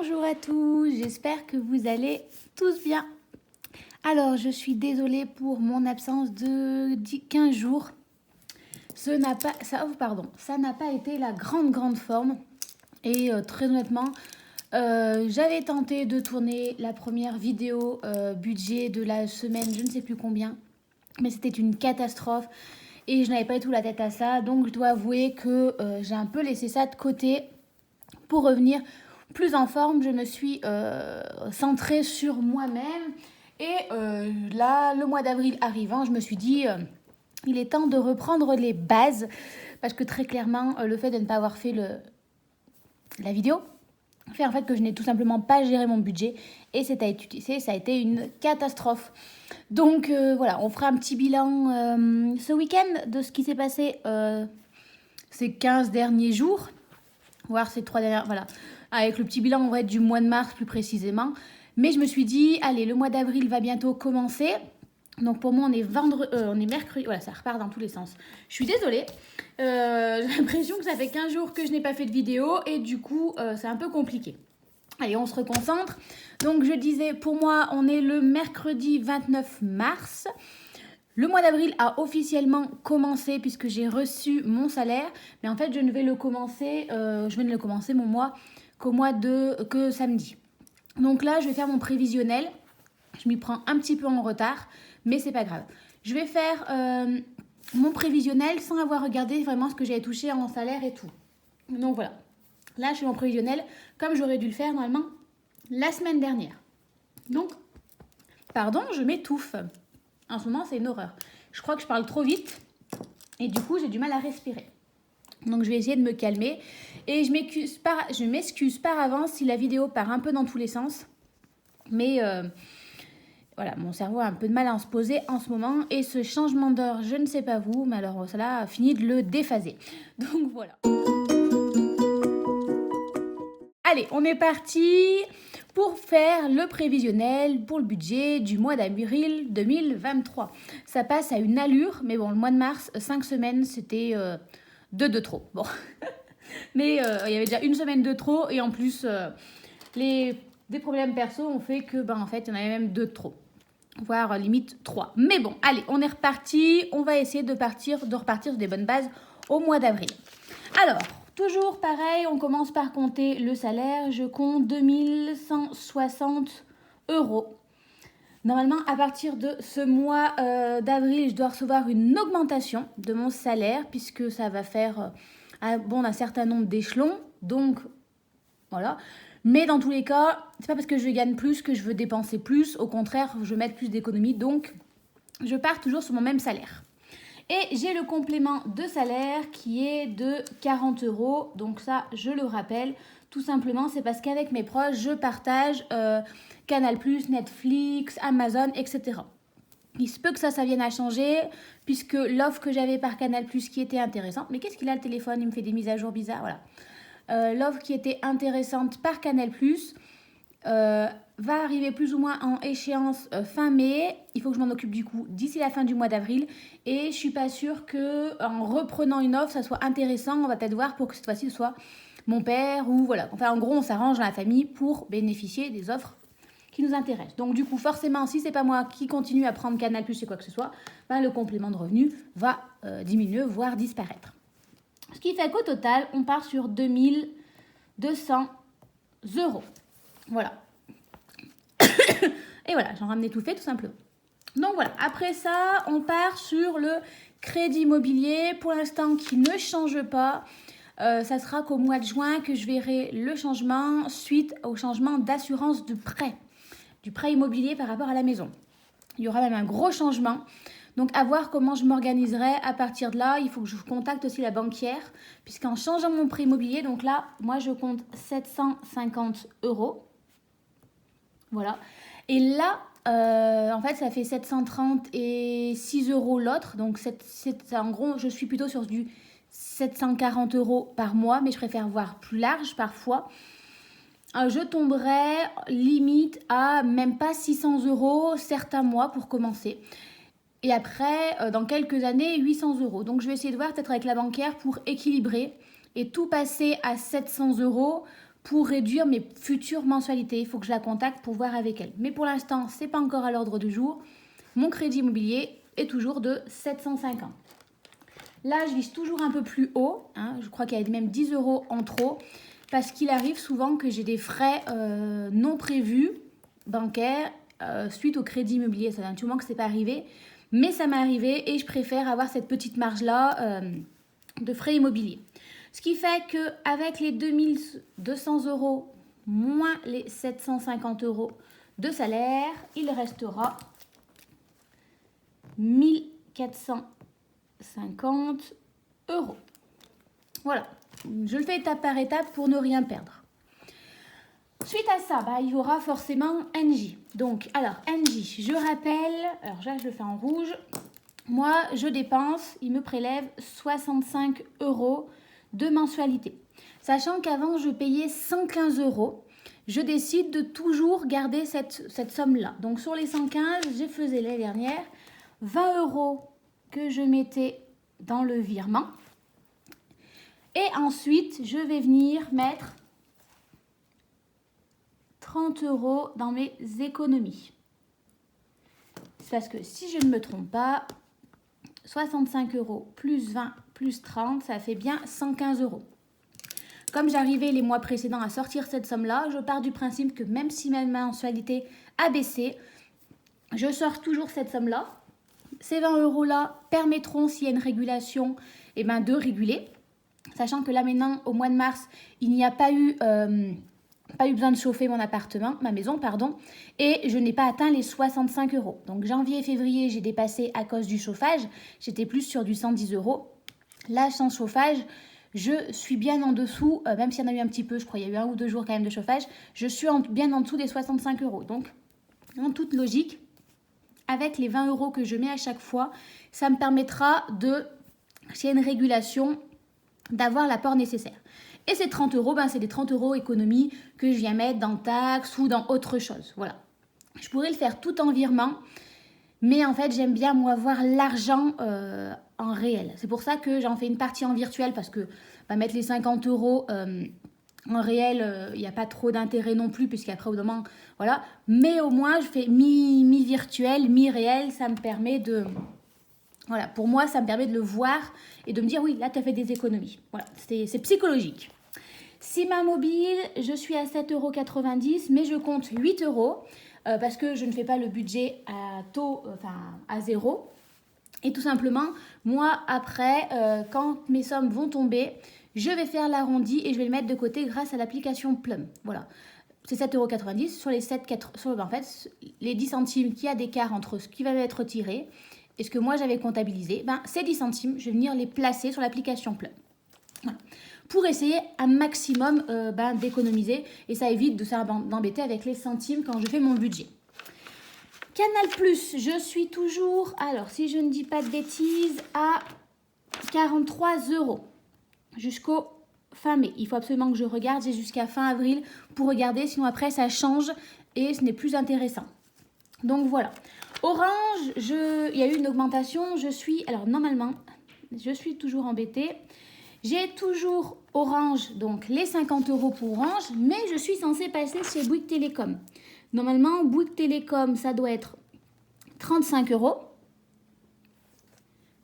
Bonjour à tous, j'espère que vous allez tous bien. Alors, je suis désolée pour mon absence de 15 jours. Ça n'a pas été la grande forme. Et très honnêtement, j'avais tenté de tourner la première vidéo budget de la semaine, je ne sais plus combien. Mais c'était une catastrophe et je n'avais pas du tout la tête à ça. Donc, je dois avouer que j'ai un peu laissé ça de côté pour revenir plus en forme. Je me suis centrée sur moi-même. Et là, le mois d'avril arrivant, je me suis dit, il est temps de reprendre les bases. Parce que très clairement, le fait de ne pas avoir fait la vidéo fait en fait que je n'ai tout simplement pas géré mon budget. Et ça a été une catastrophe. Donc voilà, on fera un petit bilan ce week-end de ce qui s'est passé ces 15 derniers jours. Voire ces 3 dernières, voilà. Avec le petit bilan, on va être du mois de mars plus précisément. Mais je me suis dit, allez, le mois d'avril va bientôt commencer. Donc pour moi, on est mercredi. Voilà, ça repart dans tous les sens. Je suis désolée. J'ai l'impression que ça fait 15 jours que je n'ai pas fait de vidéo. Et du coup, c'est un peu compliqué. Allez, on se reconcentre. Donc je disais, pour moi, on est le mercredi 29 mars. Le mois d'avril a officiellement commencé puisque j'ai reçu mon salaire. Mais en fait, je ne vais le commencer, mon mois que samedi. Donc là, je vais faire mon prévisionnel. Je m'y prends un petit peu en retard, mais c'est pas grave. Je vais faire mon prévisionnel sans avoir regardé vraiment ce que j'avais touché en salaire et tout. Donc voilà. Là, je fais mon prévisionnel comme j'aurais dû le faire normalement la semaine dernière. Donc, pardon, je m'étouffe. En ce moment, c'est une horreur. Je crois que je parle trop vite et du coup, j'ai du mal à respirer. Donc, je vais essayer de me calmer. Et je m'excuse par avance si la vidéo part un peu dans tous les sens. Mais voilà, mon cerveau a un peu de mal à se poser en ce moment. Et ce changement d'heure, je ne sais pas vous, mais alors cela a fini de le déphaser. Donc, voilà. Allez, on est parti pour faire le prévisionnel pour le budget du mois d'avril 2023. Ça passe à une allure, mais bon, le mois de mars, 5 semaines, c'était 2 de trop. Bon, mais il y avait déjà une semaine de trop et en plus, des problèmes perso ont fait que, en fait, il y en avait même 2 de trop. Voire limite 3. Mais bon, allez, on est reparti. On va essayer de repartir sur des bonnes bases au mois d'avril. Alors, toujours pareil, on commence par compter le salaire. Je compte 2160 €. Normalement, à partir de ce mois d'avril, je dois recevoir une augmentation de mon salaire puisque ça va faire un certain nombre d'échelons. Donc, voilà. Mais dans tous les cas, c'est pas parce que je gagne plus que je veux dépenser plus. Au contraire, je veux mettre plus d'économies. Donc, je pars toujours sur mon même salaire. Et j'ai le complément de salaire qui est de 40 €. Donc ça, je le rappelle, tout simplement, c'est parce qu'avec mes proches, je partage Canal+, Netflix, Amazon, etc. Il se peut que ça vienne à changer, puisque l'offre que j'avais par Canal+, qui était intéressante... Mais qu'est-ce qu'il a le téléphone? Il me fait des mises à jour bizarres, voilà. L'offre qui était intéressante par Canal+, va arriver plus ou moins en échéance fin mai. Il faut que je m'en occupe du coup d'ici la fin du mois d'avril. Et je suis pas sûre que en reprenant une offre, ça soit intéressant. On va peut-être voir pour que cette fois-ci ce soit mon père ou voilà. Enfin, en gros, on s'arrange dans la famille pour bénéficier des offres qui nous intéressent. Donc du coup, forcément, si c'est pas moi qui continue à prendre Canal+ et quoi que ce soit, le complément de revenu va diminuer, voire disparaître. Ce qui fait qu'au total, on part sur 2200 €. Voilà. Et voilà, j'en ramenais tout fait tout simplement. Donc voilà, après ça, on part sur le crédit immobilier. Pour l'instant, qui ne change pas. Ça sera qu'au mois de juin que je verrai le changement suite au changement d'assurance de prêt. Du prêt immobilier par rapport à la maison. Il y aura même un gros changement. Donc, à voir comment je m'organiserai à partir de là. Il faut que je contacte aussi la banquière. Puisqu'en changeant mon prêt immobilier, donc là, moi, je compte 750 €. Voilà. Et là, en fait, ça fait 730 et 6 € l'autre. Donc, en gros, je suis plutôt sur du 740 € par mois. Mais je préfère voir plus large parfois. Je tomberai limite à même pas 600 € certains mois pour commencer. Et après, dans quelques années, 800 €. Donc, je vais essayer de voir peut-être avec la banquière pour équilibrer et tout passer à 700 € pour réduire mes futures mensualités. Il faut que je la contacte pour voir avec elle. Mais pour l'instant, ce n'est pas encore à l'ordre du jour. Mon crédit immobilier est toujours de 750. Là, je vise toujours un peu plus haut. Hein. Je crois qu'il y a même 10 € en trop. Parce qu'il arrive souvent que j'ai des frais non prévus bancaires suite au crédit immobilier. Ça fait un petit moment que ce n'est pas arrivé. Mais ça m'est arrivé et je préfère avoir cette petite marge-là de frais immobiliers. Ce qui fait qu'avec les 2200 € moins les 750 € de salaire, il restera 1450 €. Voilà, je le fais étape par étape pour ne rien perdre. Suite à ça, il y aura forcément NJ. Donc, alors, NJ, je rappelle, alors là, je le fais en rouge. Moi, je dépense, il me prélève 65 € de mensualité. Sachant qu'avant, je payais 115 €. Je décide de toujours garder cette somme-là. Donc, sur les 115, je faisais l'année dernière 20 € que je mettais dans le virement. Et ensuite, je vais venir mettre 30 € dans mes économies. C'est parce que si je ne me trompe pas, 65 € plus 20 plus 30, ça fait bien 115 €. Comme j'arrivais les mois précédents à sortir cette somme-là, je pars du principe que même si ma mensualité a baissé, je sors toujours cette somme-là. Ces 20 € permettront, s'il y a une régulation, de réguler. Sachant que là maintenant, au mois de mars, il n'y a pas eu besoin de chauffer ma maison, et je n'ai pas atteint les 65 €. Donc janvier et février, j'ai dépassé à cause du chauffage. J'étais plus sur du 110 €. Là, sans chauffage, je suis bien en dessous, même s'il y en a eu un petit peu, je crois qu'il y a eu 1 ou 2 jours quand même de chauffage, je suis bien en dessous des 65 €. Donc, en toute logique, avec les 20 € que je mets à chaque fois, ça me permettra s'il y a une régulation, d'avoir l'apport nécessaire. Et ces 30 €, c'est des 30 € économies que je viens mettre dans taxes ou dans autre chose. Voilà. Je pourrais le faire tout en virement, mais en fait, j'aime bien, moi, voir l'argent en réel. C'est pour ça que j'en fais une partie en virtuel, parce que mettre les 50 € en réel, il n'y a pas trop d'intérêt non plus, puisqu'après, au bout d'un moment, voilà. Mais au moins, je fais mi-virtuel, mi-réel, ça me permet de... Voilà, pour moi, ça me permet de le voir et de me dire, oui, là, tu as fait des économies. Voilà, c'est psychologique. Cima Mobile, je suis à 7,90 €, mais je compte 8 € parce que je ne fais pas le budget à 0. Et tout simplement, moi, après, quand mes sommes vont tomber, je vais faire l'arrondi et je vais le mettre de côté grâce à l'application Plum. Voilà. C'est 7,90 € sur les 7,4 €. En fait, les 10 centimes qu'il y a d'écart entre ce qui va être retiré et ce que moi j'avais comptabilisé, ces 10 centimes, je vais venir les placer sur l'application Plum. Voilà. Pour essayer un maximum d'économiser. Et ça évite d'embêter avec les centimes quand je fais mon budget. Canal+, je suis toujours, alors si je ne dis pas de bêtises, à 43 € jusqu'au fin mai. Il faut absolument que je regarde, j'ai jusqu'à fin avril pour regarder, sinon après ça change et ce n'est plus intéressant. Donc voilà. Orange, il y a eu une augmentation. Alors normalement, je suis toujours embêtée. J'ai toujours Orange, donc les 50 € pour Orange, mais je suis censée passer chez Bouygues Télécom. Normalement, Bouygues Télécom, ça doit être 35 €.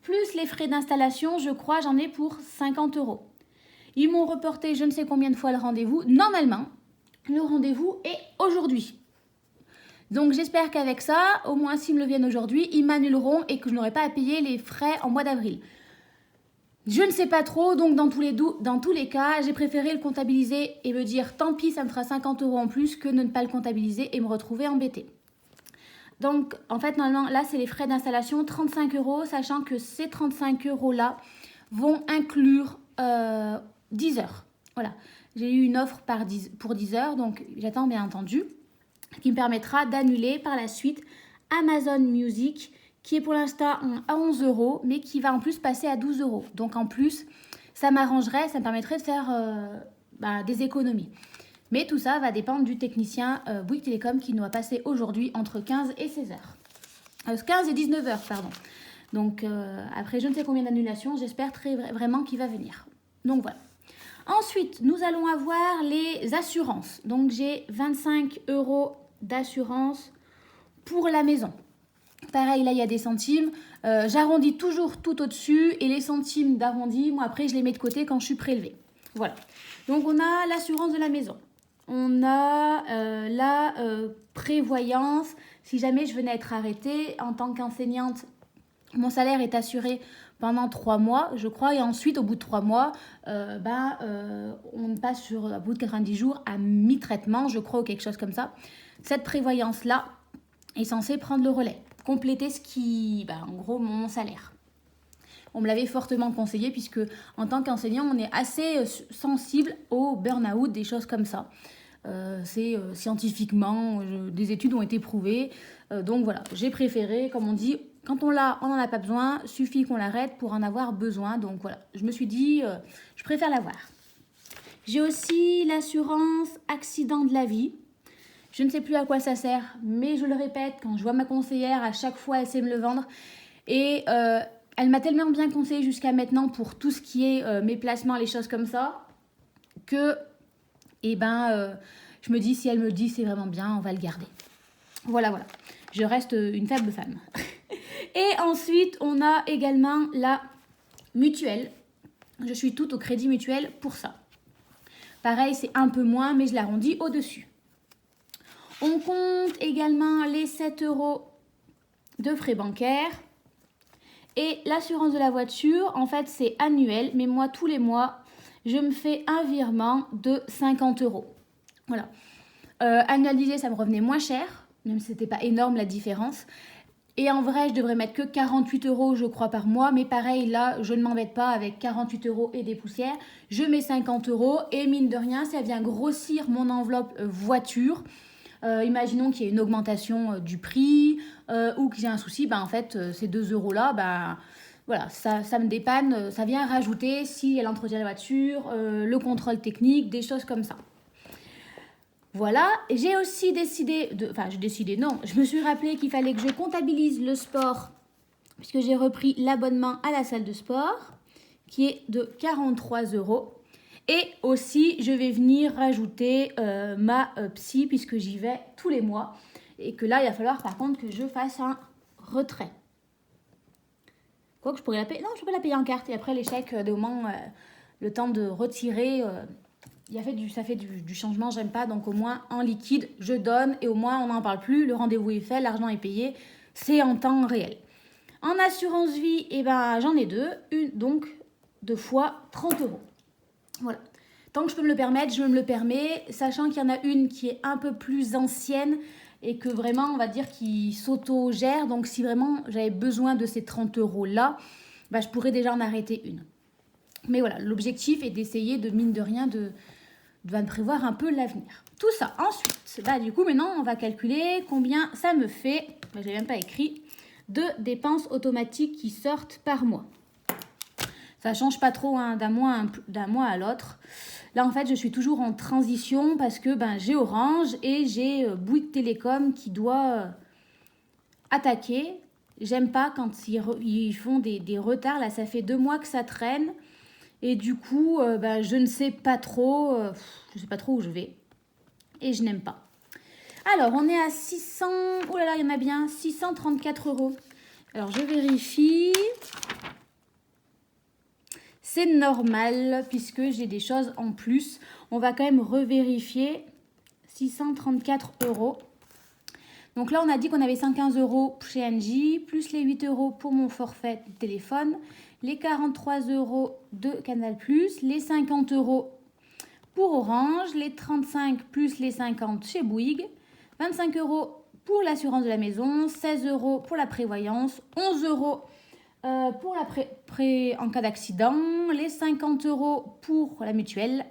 Plus les frais d'installation, je crois, j'en ai pour 50 €. Ils m'ont reporté je ne sais combien de fois le rendez-vous. Normalement, le rendez-vous est aujourd'hui. Donc j'espère qu'avec ça, au moins s'ils me le viennent aujourd'hui, ils m'annuleront et que je n'aurai pas à payer les frais en mois d'avril. Je ne sais pas trop, donc dans tous les cas, j'ai préféré le comptabiliser et me dire tant pis, ça me fera 50 € en plus que de ne pas le comptabiliser et me retrouver embêtée. Donc en fait, normalement, là c'est les frais d'installation, 35 €, sachant que ces 35 € là vont inclure 10 heures. Voilà, j'ai eu une offre pour 10 heures, donc j'attends bien entendu, qui me permettra d'annuler par la suite Amazon Music, qui est pour l'instant à 11 €, mais qui va en plus passer à 12 €. Donc en plus, ça m'arrangerait, ça me permettrait de faire des économies. Mais tout ça va dépendre du technicien Bouygues Télécom qui doit passer aujourd'hui entre 15 et 16 heures. 15 et 19 heures, pardon. Donc après je ne sais combien d'annulations, j'espère vraiment qu'il va venir. Donc voilà. Ensuite, nous allons avoir les assurances. Donc, j'ai 25 € d'assurance pour la maison. Pareil, là, il y a des centimes. J'arrondis toujours tout au-dessus et les centimes d'arrondi, moi, après, je les mets de côté quand je suis prélevée. Voilà. Donc, on a l'assurance de la maison. On a la prévoyance. Si jamais je venais à être arrêtée en tant qu'enseignante, mon salaire est assuré pendant 3 mois, je crois. Et ensuite, au bout de 3 mois, on passe au bout de 90 jours à mi-traitement, je crois, ou quelque chose comme ça. Cette prévoyance-là est censée prendre le relais, compléter ce qui, en gros, mon salaire. On me l'avait fortement conseillé puisque en tant qu'enseignant, on est assez sensible au burn-out, des choses comme ça. C'est scientifiquement, des études ont été prouvées. Donc voilà, j'ai préféré, comme on dit, quand on l'a, on n'en a pas besoin, suffit qu'on l'arrête pour en avoir besoin. Donc voilà, je me suis dit, je préfère l'avoir. J'ai aussi l'assurance accident de la vie. Je ne sais plus à quoi ça sert, mais je le répète, quand je vois ma conseillère, à chaque fois, elle sait me le vendre. Et elle m'a tellement bien conseillé jusqu'à maintenant pour tout ce qui est mes placements, les choses comme ça, que je me dis, si elle me dit c'est vraiment bien, on va le garder. Voilà. Je reste une faible femme. Et ensuite, on a également la mutuelle. Je suis toute au crédit mutuel pour ça. Pareil, c'est un peu moins, mais je l'arrondis au-dessus. On compte également les 7 € de frais bancaires. Et l'assurance de la voiture, en fait, c'est annuel. Mais moi, tous les mois, je me fais un virement de 50 €. Voilà. Annualisé, ça me revenait moins cher, même si c'était pas énorme la différence. Et en vrai, je devrais mettre que 48 €, je crois, par mois. Mais pareil, là, je ne m'embête pas avec 48 € et des poussières. Je mets 50 € et mine de rien, ça vient grossir mon enveloppe voiture. Imaginons qu'il y ait une augmentation du prix ou qu'il y ait un souci. En fait, ces 2 € là, voilà, ça me dépanne. Ça vient rajouter si elle entretient la voiture, le contrôle technique, des choses comme ça. Voilà, j'ai aussi décidé, je me suis rappelé qu'il fallait que je comptabilise le sport puisque j'ai repris l'abonnement à la salle de sport qui est de 43 €. Et aussi, je vais venir rajouter ma psy puisque j'y vais tous les mois et que là, il va falloir par contre que je fasse un retrait. Quoi que je pourrais la payer, non, je peux la payer en carte et après l'échec, de moment, le temps de retirer... ça fait du changement, j'aime pas, donc au moins en liquide, je donne et au moins on n'en parle plus, le rendez-vous est fait, l'argent est payé, c'est en temps réel. En assurance vie, j'en ai deux, une donc 2 fois 30 €. Voilà. Tant que je peux me le permettre, je me le permets, sachant qu'il y en a une qui est un peu plus ancienne et que vraiment, on va dire, qui s'auto-gère. Donc si vraiment j'avais besoin de ces 30 € là, je pourrais déjà en arrêter une. Mais voilà, l'objectif est d'essayer de, mine de rien, de prévoir un peu l'avenir. Tout ça, ensuite, du coup, maintenant, on va calculer combien ça me fait, je n'ai même pas écrit, de dépenses automatiques qui sortent par mois. Ça ne change pas trop d'un mois à l'autre. Là, en fait, je suis toujours en transition parce que j'ai Orange et j'ai Bouygues Télécom qui doit attaquer. J'aime pas quand ils font des retards. Là, ça fait 2 mois que ça traîne. Et du coup, je ne sais pas trop. Je ne sais pas trop où je vais. Et je n'aime pas. Alors, on est à 600... Oh là là, il y en a bien. 634 €. Alors, je vérifie... C'est normal puisque j'ai des choses en plus. On va quand même revérifier. 634 €. Donc là, on a dit qu'on avait 115 € chez Engie, plus les 8 € pour mon forfait de téléphone, les 43 € de Canal+, les 50 € pour Orange, les 35 plus les 50 chez Bouygues, 25 € pour l'assurance de la maison, 16 € pour la prévoyance, 11 € pour la en cas d'accident, les 50 € pour la mutuelle,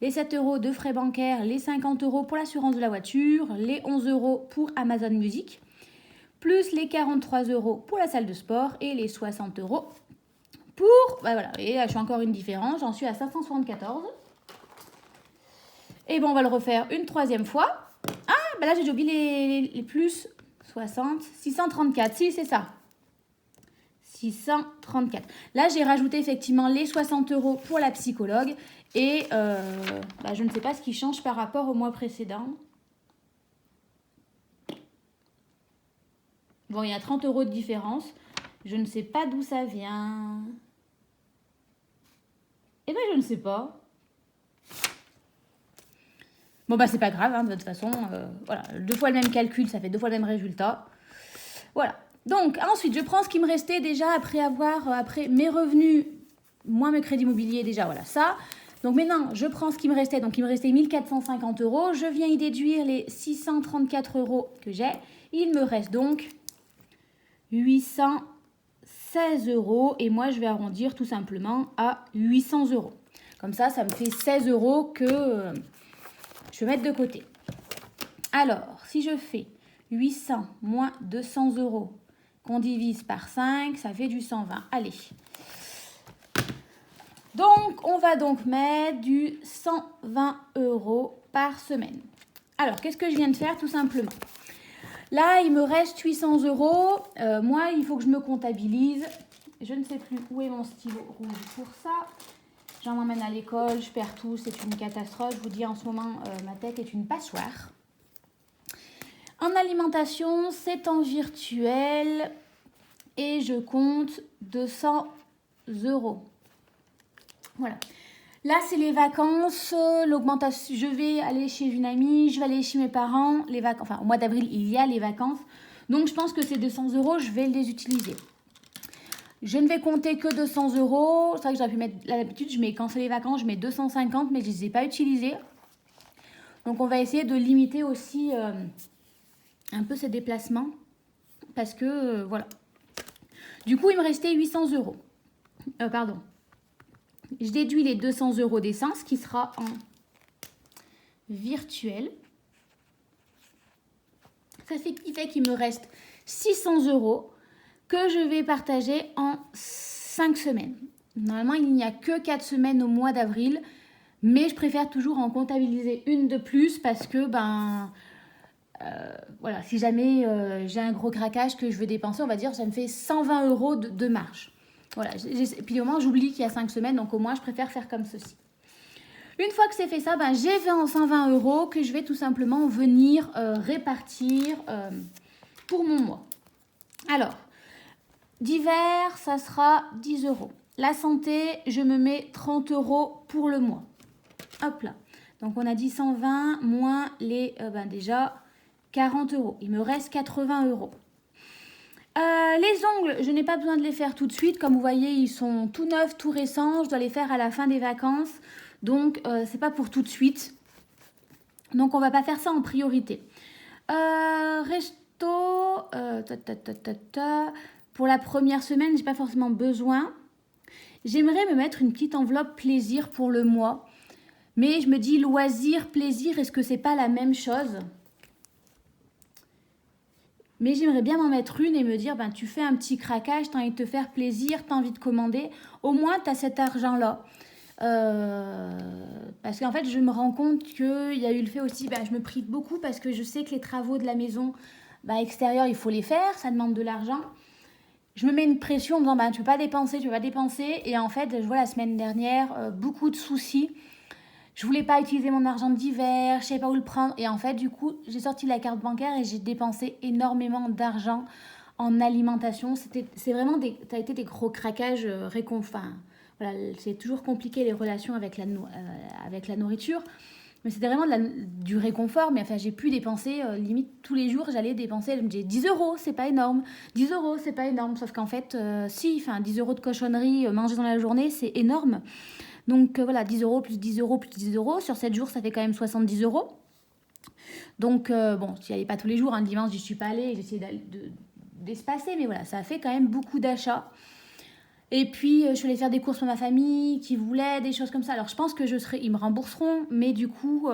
les 7 € de frais bancaires, les 50 € pour l'assurance de la voiture, les 11 € pour Amazon Music, plus les 43 € pour la salle de sport et les 60 € pour... voilà, et là je suis encore une différence, j'en suis à 574. Et on va le refaire une troisième fois. Ah, là j'ai déjà oublié les plus 60, 634, si c'est ça. 634. Là, j'ai rajouté effectivement les 60 € pour la psychologue. Et je ne sais pas ce qui change par rapport au mois précédent. Bon, il y a 30 € de différence. Je ne sais pas d'où ça vient. Eh bien, je ne sais pas. Bon, c'est pas grave, hein, de toute façon. Voilà, 2 fois le même calcul, ça fait 2 fois le même résultat. Voilà. Donc, ensuite, je prends ce qui me restait déjà après mes revenus, moins mes crédits immobiliers, déjà, voilà, ça. Donc, maintenant, je prends ce qui me restait. Donc, il me restait 1450 €. Je viens y déduire les 634 € que j'ai. Il me reste donc 816 € et moi je vais arrondir tout simplement à 800 €. Comme ça me fait 16 € que je vais mettre de côté. Alors, si je fais 800 moins 200 € qu'on divise par 5, ça fait du 120. Allez. Donc, on va donc mettre du 120 € par semaine. Alors, qu'est-ce que je viens de faire tout simplement ? Là, il me reste 800 €. Moi, il faut que je me comptabilise. Je ne sais plus où est mon stylo rouge pour ça. J'en emmène à l'école, je perds tout, c'est une catastrophe. Je vous dis, en ce moment, ma tête est une passoire. En alimentation, c'est en virtuel et je compte 200 €. Voilà. Là, c'est les vacances, l'augmentation. Je vais aller chez une amie, je vais aller chez mes parents. Les vacances, enfin, au mois d'avril, il y a les vacances. Donc, je pense que ces 200 €, je vais les utiliser. Je ne vais compter que 200 €. C'est vrai que j'aurais pu mettre, l'habitude, quand c'est les vacances, je mets 250, mais je ne les ai pas utilisés. Donc, on va essayer de limiter aussi un peu ces déplacements. Parce que, voilà. Du coup, il me restait 800 €. Pardon. Je déduis les 200 € d'essence qui sera en virtuel. Ça fait qu'il me reste 600 € que je vais partager en 5 semaines. Normalement, il n'y a que 4 semaines au mois d'avril, mais je préfère toujours en comptabiliser une de plus parce que, voilà, si jamais j'ai un gros craquage que je veux dépenser, on va dire, ça me fait 120 € de marge. Voilà, et puis au moins j'oublie qu'il y a 5 semaines, donc au moins je préfère faire comme ceci. Une fois que c'est fait ça, j'ai 120 € que je vais tout simplement venir répartir pour mon mois. Alors, d'hiver, ça sera 10 €. La santé, je me mets 30 € pour le mois. Hop là. Donc on a dit 120 moins les déjà 40 €. Il me reste 80 €. Les ongles, je n'ai pas besoin de les faire tout de suite. Comme vous voyez, ils sont tout neufs, tout récents. Je dois les faire à la fin des vacances. Donc, c'est pas pour tout de suite. Donc, on va pas faire ça en priorité. Resto, pour la première semaine, j'ai pas forcément besoin. J'aimerais me mettre une petite enveloppe plaisir pour le mois. Mais je me dis loisir, plaisir, est-ce que c'est pas la même chose ? Mais j'aimerais bien m'en mettre une et me dire, tu fais un petit craquage, tu as envie de te faire plaisir, tu as envie de commander. Au moins, tu as cet argent-là. Parce qu'en fait, je me rends compte qu'il y a eu le fait aussi, je me prive beaucoup parce que je sais que les travaux de la maison extérieure, il faut les faire, ça demande de l'argent. Je me mets une pression en me disant, tu ne peux pas dépenser. Et en fait, je vois la semaine dernière, beaucoup de soucis. Je voulais pas utiliser mon argent d'hiver, je savais pas où le prendre. Et en fait, du coup, j'ai sorti la carte bancaire et j'ai dépensé énormément d'argent en alimentation. Ça a été des gros craquages voilà, c'est toujours compliqué les relations avec la nourriture. Mais c'était vraiment du réconfort. Mais enfin, j'ai pu dépenser, limite tous les jours, j'allais dépenser, je me disais 10 €, c'est pas énorme. 10 €, c'est pas énorme. Sauf qu'en fait, 10 € de cochonnerie mangée dans la journée, c'est énorme. Donc voilà, 10 € plus 10 € plus 10 €. Sur 7 jours, ça fait quand même 70 €. Donc bon, j'y allais pas tous les jours. Le dimanche, j'y suis pas allée. J'ai essayé d'espacer. Mais voilà, ça a fait quand même beaucoup d'achats. Et puis, je suis allée faire des courses pour ma famille qui voulait des choses comme ça. Alors, je pense que ils me rembourseront. Mais du coup,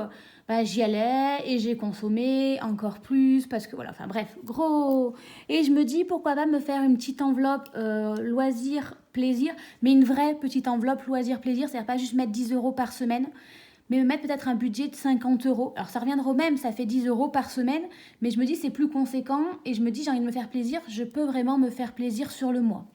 j'y allais et j'ai consommé encore plus. Parce que voilà, enfin bref, gros. Et je me dis, pourquoi pas me faire une petite enveloppe loisir, plaisir. Mais une vraie petite enveloppe loisir, plaisir. C'est-à-dire pas juste mettre 10 € par semaine. Mais me mettre peut-être un budget de 50 €. Alors, ça reviendra au même, ça fait 10 € par semaine. Mais je me dis, c'est plus conséquent. Et je me dis, j'ai envie de me faire plaisir. Je peux vraiment me faire plaisir sur le mois.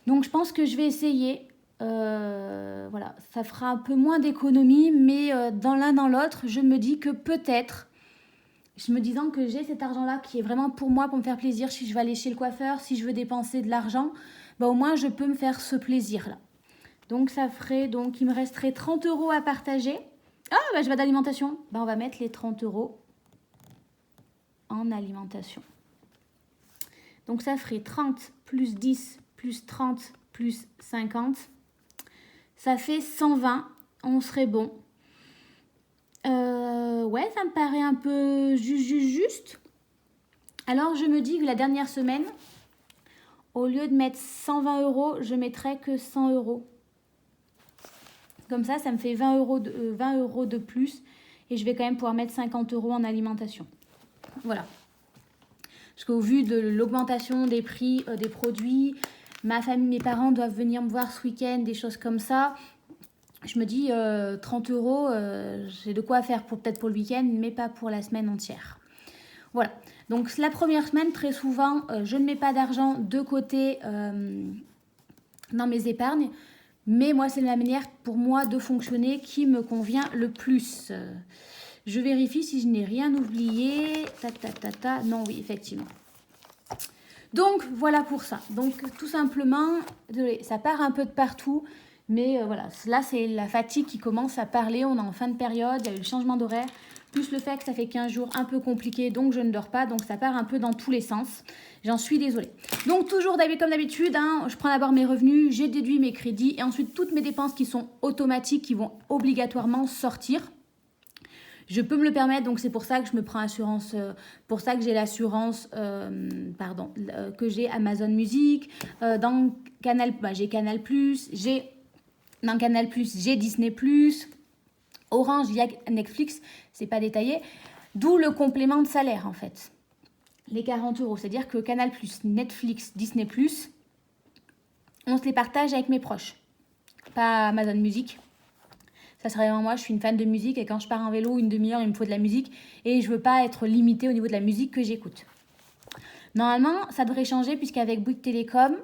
Donc je pense que je vais essayer. Voilà, ça fera un peu moins d'économie, mais dans l'un dans l'autre, je me dis que peut-être, je me disant que j'ai cet argent-là qui est vraiment pour moi, pour me faire plaisir, si je vais aller chez le coiffeur, si je veux dépenser de l'argent, bah, au moins je peux me faire ce plaisir-là. Donc ça ferait, donc il me resterait 30 € à partager. Ah, bah, je vais d'alimentation. Bah, on va mettre les 30 € en alimentation. Donc ça ferait 30 plus 10 plus 30 plus 50. Ça fait 120. On serait bon. Ouais, ça me paraît un peu juste. Alors je me dis que la dernière semaine, au lieu de mettre 120 €, je mettrais que 100 €. Comme ça me fait 20 € de plus. Et je vais quand même pouvoir mettre 50 € en alimentation. Voilà. Parce qu'au vu de l'augmentation des prix des produits, ma famille, mes parents doivent venir me voir ce week-end, des choses comme ça. Je me dis 30 €, j'ai de quoi faire peut-être pour le week-end, mais pas pour la semaine entière. Voilà. Donc la première semaine, très souvent, je ne mets pas d'argent de côté dans mes épargnes. Mais moi, c'est la manière pour moi de fonctionner qui me convient le plus. Je vérifie si je n'ai rien oublié. Non, oui, effectivement. Donc, voilà pour ça. Donc, tout simplement, désolé, ça part un peu de partout. Mais voilà, là, c'est la fatigue qui commence à parler. On est en fin de période, il y a eu le changement d'horaire. Plus le fait que ça fait 15 jours un peu compliqué, donc je ne dors pas. Donc, ça part un peu dans tous les sens. J'en suis désolée. Donc, toujours comme d'habitude, hein, je prends d'abord mes revenus, j'ai déduit mes crédits et ensuite toutes mes dépenses qui sont automatiques, qui vont obligatoirement sortir. Je peux me le permettre, donc c'est pour ça que je me prends assurance, pour ça que j'ai l'assurance, que j'ai Amazon Music, dans Canal, j'ai Canal+, dans Canal+, j'ai Disney+, Orange via Netflix, c'est pas détaillé, d'où le complément de salaire en fait. Les 40 €, c'est-à-dire que Canal+, Netflix, Disney+, on se les partage avec mes proches, pas Amazon Music. Ça serait vraiment moi, je suis une fan de musique et quand je pars en vélo, une demi-heure, il me faut de la musique et je veux pas être limitée au niveau de la musique que j'écoute. Normalement, ça devrait changer puisqu'avec Bouygues Télécom,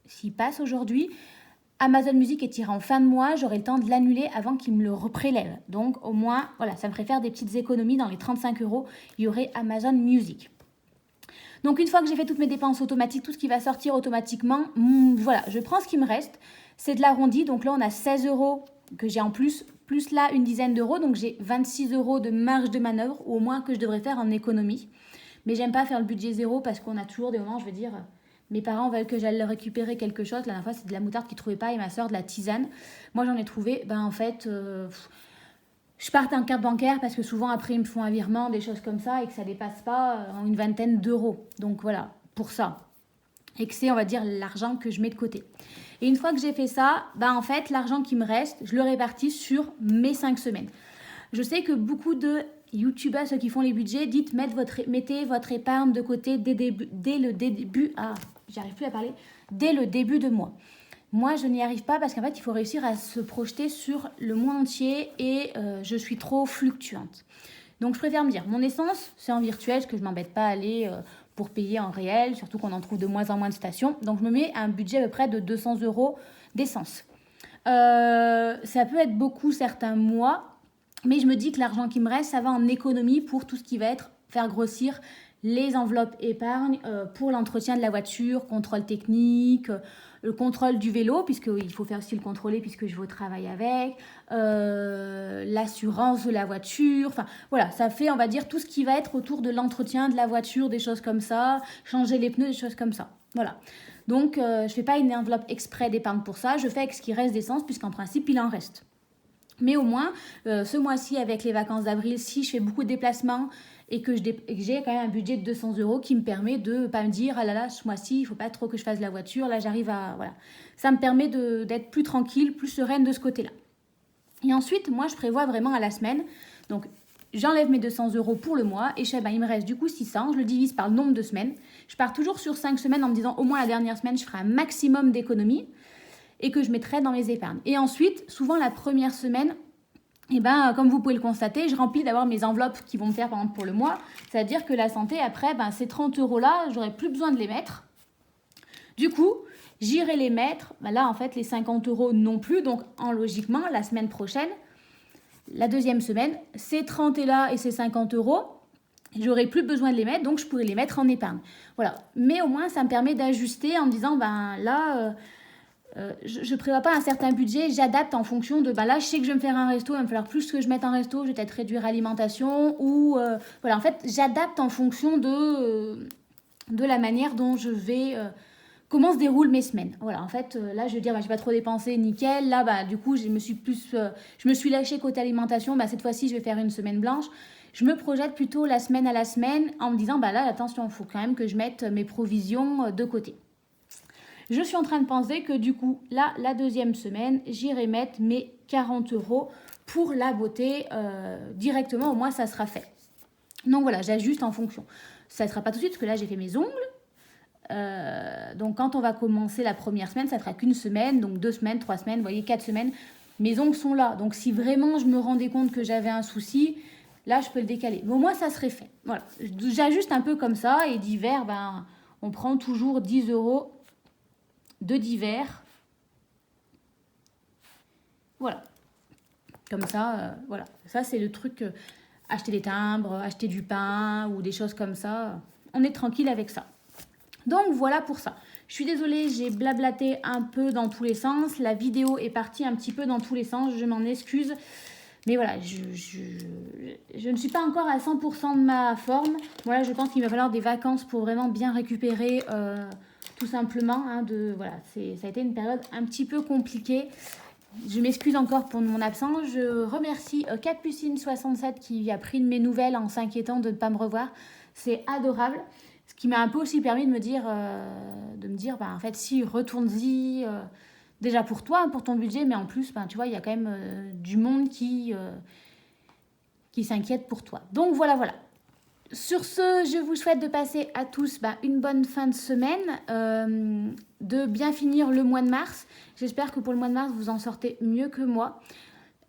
s'il passe aujourd'hui, Amazon Music est tiré en fin de mois, j'aurai le temps de l'annuler avant qu'il me le reprélève. Donc au moins, voilà, ça me ferait faire des petites économies dans les 35 €, il y aurait Amazon Music. Donc une fois que j'ai fait toutes mes dépenses automatiques, tout ce qui va sortir automatiquement, voilà, je prends ce qui me reste, c'est de l'arrondi, donc là on a 16 € que j'ai en plus là une dizaine d'euros, donc j'ai 26 € de marge de manœuvre, ou au moins que je devrais faire en économie. Mais j'aime pas faire le budget zéro parce qu'on a toujours des moments, je veux dire, mes parents veulent que j'aille récupérer quelque chose. La dernière fois, c'est de la moutarde qu'ils ne trouvaient pas et ma soeur de la tisane. Moi, j'en ai trouvé. En fait, je parte en carte bancaire parce que souvent, après, ils me font un virement, des choses comme ça et que ça ne dépasse pas une vingtaine d'euros. Donc voilà, pour ça. Et que c'est, on va dire, l'argent que je mets de côté. Et une fois que j'ai fait ça, en fait, l'argent qui me reste, je le répartis sur mes 5 semaines. Je sais que beaucoup de youtubeurs, ceux qui font les budgets, mettez votre épargne de côté dès le début. Ah, j'arrive plus à parler. Dès le début de mois. Moi, je n'y arrive pas parce qu'en fait, il faut réussir à se projeter sur le mois entier et je suis trop fluctuante. Donc, je préfère me dire, mon essence, c'est en virtuel, parce que je ne m'embête pas à aller pour payer en réel, surtout qu'on en trouve de moins en moins de stations. Donc, je me mets un budget à peu près de 200 € d'essence. Ça peut être beaucoup certains mois, mais je me dis que l'argent qui me reste, ça va en économie pour tout ce qui va être faire grossir les enveloppes épargne pour l'entretien de la voiture, contrôle technique, le contrôle du vélo, puisqu'il faut faire aussi le contrôler puisque je vais au travail avec, l'assurance de la voiture, enfin voilà, ça fait on va dire tout ce qui va être autour de l'entretien de la voiture, des choses comme ça, changer les pneus, des choses comme ça, voilà. Donc je ne fais pas une enveloppe exprès d'épargne pour ça, je fais avec ce qui reste d'essence puisqu'en principe il en reste. Mais au moins, ce mois-ci, avec les vacances d'avril, si je fais beaucoup de déplacements et que j'ai quand même un budget de 200 € qui me permet de ne pas me dire « Ah là là, ce mois-ci, il ne faut pas trop que je fasse la voiture. » Là, j'arrive à... Voilà. Ça me permet d'être plus tranquille, plus sereine de ce côté-là. Et ensuite, moi, je prévois vraiment à la semaine. Donc, j'enlève mes 200 € pour le mois et je sais, il me reste du coup 600. Je le divise par le nombre de semaines. Je pars toujours sur 5 semaines en me disant au moins la dernière semaine, je ferai un maximum d'économies et que je mettrai dans mes épargnes. Et ensuite, souvent la première semaine, comme vous pouvez le constater, je remplis d'abord mes enveloppes qui vont me faire par exemple pour le mois. C'est-à-dire que la santé, après, ces 30 € là, j'aurai plus besoin de les mettre. Du coup, J'irai les mettre, bah là en fait les 50 € non plus, donc logiquement la semaine prochaine, la deuxième semaine, ces 30 € là et ces 50 €, j'aurai plus besoin de les mettre, donc je pourrai les mettre en épargne. Voilà, mais au moins ça me permet d'ajuster en me disant, ben là, je ne prévois pas un certain budget, j'adapte en fonction de, ben là je sais que je vais me faire un resto, il va me falloir plus que je mette en resto, je vais peut-être réduire l'alimentation, ou voilà, en fait j'adapte en fonction de la manière dont je vais... comment se déroulent mes semaines. Voilà, en fait, là, je veux dire, bah, j'ai pas trop dépensé, nickel. Là, bah, du coup, je me suis lâchée côté alimentation. Bah, cette fois-ci, je vais faire une semaine blanche. Je me projette plutôt la semaine à la semaine en me disant, bah là, attention, il faut quand même que je mette mes provisions de côté. Je suis en train de penser que du coup, là, la deuxième semaine, j'irai mettre mes 40 € pour la beauté directement. Au moins, ça sera fait. Donc voilà, j'ajuste en fonction. Ça ne sera pas tout de suite parce que là, j'ai fait mes ongles. Donc quand on va commencer la première semaine, ça ne sera qu'une semaine, donc 2 semaines, 3 semaines, vous voyez, 4 semaines. Mes ongles sont là. Donc si vraiment je me rendais compte que j'avais un souci, là, je peux le décaler. Mais au moins, ça serait fait. Voilà, j'ajuste un peu comme ça. Et d'hiver, ben, on prend toujours 10 € de d'hiver. Voilà. Comme ça, voilà. Ça, c'est le truc, acheter des timbres, acheter du pain ou des choses comme ça. On est tranquille avec ça. Donc voilà pour ça. Je suis désolée, j'ai blablaté un peu dans tous les sens. La vidéo est partie un petit peu dans tous les sens. Je m'en excuse. Mais voilà, je ne suis pas encore à 100% de ma forme. Voilà, je pense qu'il va falloir des vacances pour vraiment bien récupérer tout simplement. Hein, voilà, ça a été une période un petit peu compliquée. Je m'excuse encore pour mon absence. Je remercie Capucine67 qui a pris de mes nouvelles en s'inquiétant de ne pas me revoir. C'est adorable. Ce qui m'a un peu aussi permis de me dire, bah, en fait, si, retourne-y, déjà pour toi, pour ton budget, mais en plus, ben, tu vois, il y a quand même du monde qui s'inquiète pour toi. Donc voilà, voilà. Sur ce, je vous souhaite de passer à tous une bonne fin de semaine, de bien finir le mois de mars. J'espère que pour le mois de mars, vous en sortez mieux que moi.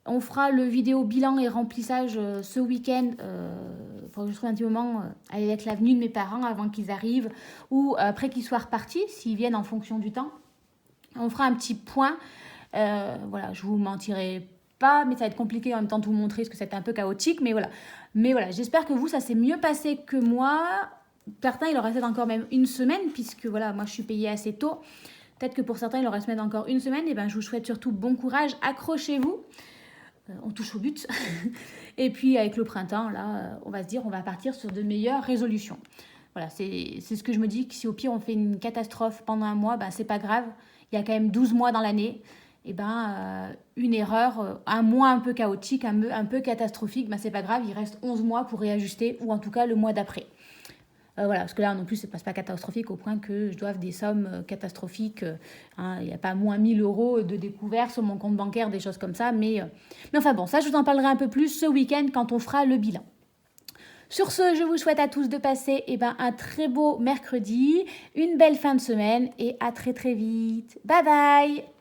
On fera le vidéo bilan et remplissage ce week-end. Il faudra que je trouve un petit moment avec la venue de mes parents avant qu'ils arrivent ou après qu'ils soient repartis, s'ils viennent en fonction du temps. On fera un petit point. Voilà, je vous mentirai pas, mais ça va être compliqué en même temps de vous montrer parce que c'est un peu chaotique. Mais voilà, j'espère que vous, ça s'est mieux passé que moi. Certains, il leur reste encore même une semaine puisque voilà, moi je suis payée assez tôt. Peut-être que pour certains, il leur reste même encore une semaine. Et ben, je vous souhaite surtout bon courage. Accrochez-vous. On touche au but. Et puis avec le printemps, là, on va se dire, on va partir sur de meilleures résolutions. Voilà, c'est ce que je me dis, que si au pire on fait une catastrophe pendant un mois, c'est pas grave. Il y a quand même 12 mois dans l'année. Et une erreur, un mois un peu chaotique, un peu catastrophique, c'est pas grave, il reste 11 mois pour réajuster, ou en tout cas le mois d'après. Voilà, parce que là non plus, c'est pas catastrophique au point que je doive des sommes catastrophiques. Il n'y a pas moins 1 000 € de découvert sur mon compte bancaire, des choses comme ça. Mais enfin bon, ça je vous en parlerai un peu plus ce week-end quand on fera le bilan. Sur ce, je vous souhaite à tous de passer un très beau mercredi, une belle fin de semaine et à très très vite. Bye bye!